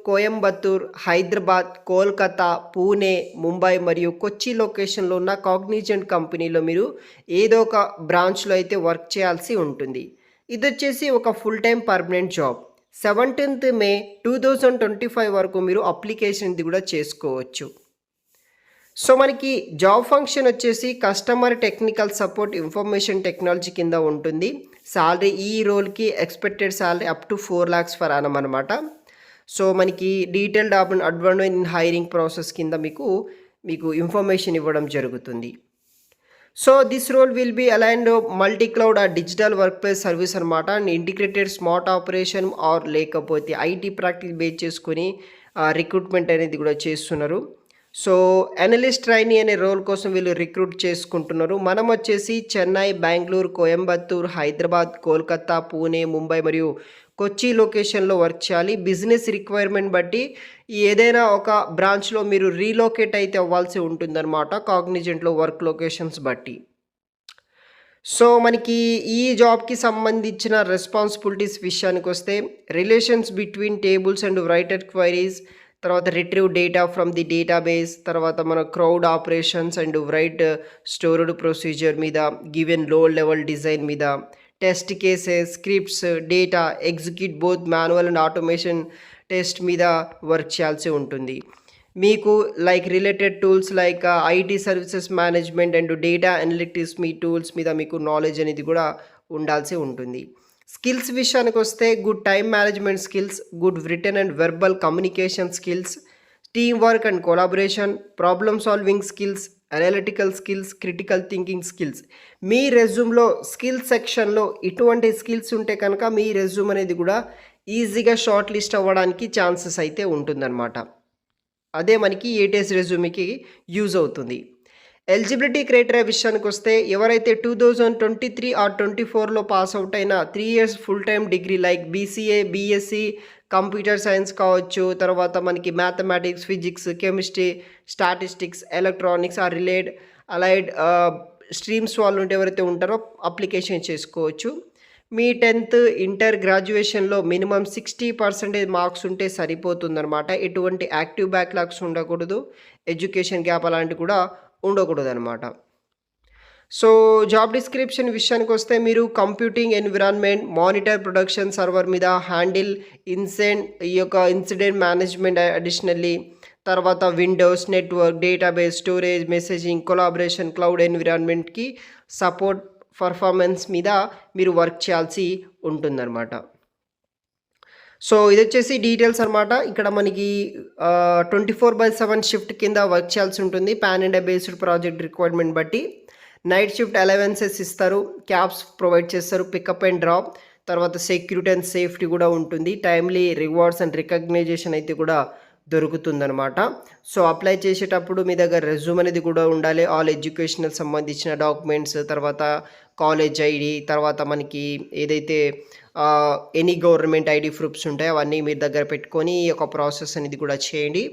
కోయంబత్తూర్, హైదరాబాద్, కోల్కతా, పూణే, ముంబై మరియు కొచ్చి లొకేషన్లో ఉన్న కాగ్నిజెంట్ కంపెనీలో మీరు ఏదో ఒక బ్రాంచ్లో అయితే వర్క్ చేయాల్సి ఉంటుంది. ఇది వచ్చేసి ఒక full time permanent job. 17th May 2025 వరకు మీరు అప్లికేషన్ ఇది కూడా చేసుకోవచ్చు. సో మనకి జాబ్ ఫంక్షన్ వచ్చేసి customer technical support information technology కింద ఉంటుంది. సాలరీ ఈ రోల్కి expected salary up to 4 lakhs per annum అనమాట. సో మనకి detailed advance in hiring process కింద మీకు ఇన్ఫర్మేషన్ ఇవ్వడం జరుగుతుంది. So this role will be aligned multi cloud uh digital work place service అనమాట. And integrated smart operation are లేకపోతే IT practice base చేసుకొని recruitment అనేది కూడా చేస్తున్నారు. సో అనలిస్ట్ ట్రైనీ అనే రోల్ కోసం వీళ్ళు రిక్రూట్ చేసుకుంటున్నారు. మనం వచ్చేసి చెన్నై, బెంగళూరు, కోయంబత్తూర్, హైదరాబాద్, కోల్కతా, పూణే, ముంబై మరియు కొచ్చి లొకేషన్లో వర్క్ చేయాలి. బిజినెస్ రిక్వైర్మెంట్ బట్టి ఏదైనా ఒక బ్రాంచ్లో మీరు రీలొకేట్ అయితే అవ్వాల్సి ఉంటుందన్నమాట, కాగ్నిజెంట్లో వర్క్ లొకేషన్స్ బట్టి. సో మనకి ఈ జాబ్కి సంబంధించిన రెస్పాన్సిబిలిటీస్ విషయానికి వస్తే relations between tables and writer queries, తర్వాత retrieve data from the database, తర్వాత మన CRUD operations and write stored procedure మీద, గివెన్ లో లెవెల్ డిజైన్ మీద, test cases, scripts, data execute both manual and automation test మీద work చేయాల్సి ఉంటుంది. మీకు like related tools like IT services management and data analytics మీ tools మీద మీకు knowledge అనేది కూడా ఉండాల్సి ఉంటుంది. స్కిల్స్ విషయానికి వస్తే good time management skills, good written and verbal communication skills, team work and collaboration, problem solving skills, analytical skills, critical thinking skills. మీ రెజ్యూమ్లో స్కిల్స్ సెక్షన్లో ఇటువంటి స్కిల్స్ ఉంటే కనుక మీ రెజ్యూమ్ అనేది కూడా ఈజీగా షార్ట్ లిస్ట్ అవ్వడానికి ఛాన్సెస్ అయితే ఉంటుందన్నమాట. అదే మనకి ఏటీఎస్ రెజ్యూమ్కి యూజ్ అవుతుంది. ఎలిజిబిలిటీ క్రైటీరియా విషయానికి వస్తే ఎవరైతే 2023 ఆర్ 24లో పాస్ అవుట్ అయిన 3 years full time degree like BCA, BSc, computer science కావచ్చు, తర్వాత మనకి mathematics, physics, chemistry, statistics, electronics or allied streams వాళ్ళు ఉంటే ఎవరైతే ఉంటారో అప్లికేషన్ చేసుకోవచ్చు. మీ 10th ఇంటర్ గ్రాడ్యుయేషన్లో మినిమం 60% మార్క్స్ ఉంటే సరిపోతుందన్నమాట. ఎటువంటి యాక్టివ్ బ్యాక్లాగ్స్ ఉండకూడదు, ఎడ్యుకేషన్ గ్యాప్ అలాంటివి కూడా ఉండకూడదు అనమాట. సో జాబ్ డిస్క్రిప్షన్ విషయానికి వస్తే మీరు computing environment, monitor production server మీద, హ్యాండిల్ ఈ యొక్క ఇన్సిడెంట్ మేనేజ్మెంట్ అడిషనల్లీ, తర్వాత Windows, network, database, storage, messaging, collaboration, cloud ఎన్విరాన్మెంట్కి సపోర్ట్ పర్ఫార్మెన్స్ మీద మీరు వర్క్ చేయాల్సి ఉంటుందన్నమాట. సో ఇది వచ్చేసి డీటెయిల్స్ అనమాట. ఇక్కడ మనకి 24/7 షిఫ్ట్ కింద వర్క్ చేయాల్సి ఉంటుంది. Pan India based project requirement బట్టి నైట్ షిఫ్ట్ అలవెన్సెస్ ఇస్తారు, క్యాబ్స్ ప్రొవైడ్ చేస్తారు, పికప్ అండ్ డ్రాప్, తర్వాత సెక్యూరిటీ అండ్ సేఫ్టీ కూడా ఉంటుంది. టైమ్లీ రివార్డ్స్ అండ్ రికగ్నైజేషన్ అయితే కూడా దొరుకుతుందనమాట. సో అప్లై చేసేటప్పుడు మీ దగ్గర రెజ్యూమ్ అనేది కూడా ఉండాలి, ఆల్ ఎడ్యుకేషనల్ సంబంధించిన డాక్యుమెంట్స్, తర్వాత కాలేజ్ ఐడి, తర్వాత మనకి ఏదైతే ఎనీ గవర్నమెంట్ ఐడి ప్రూఫ్స్ ఉంటాయో అవన్నీ మీరు దగ్గర పెట్టుకొని ఈ యొక్క ప్రాసెస్ అనేది కూడా చేయండి.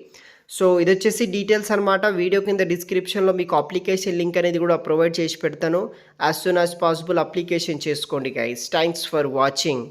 సో ఇది వచ్చేసి డీటెయిల్స్ అనమాట. వీడియో కింద డిస్క్రిప్షన్లో మీకు అప్లికేషన్ లింక్ అనేది కూడా ప్రొవైడ్ చేసి పెడతాను. As soon as possible application చేసుకోండి గైస్. Thanks for watching.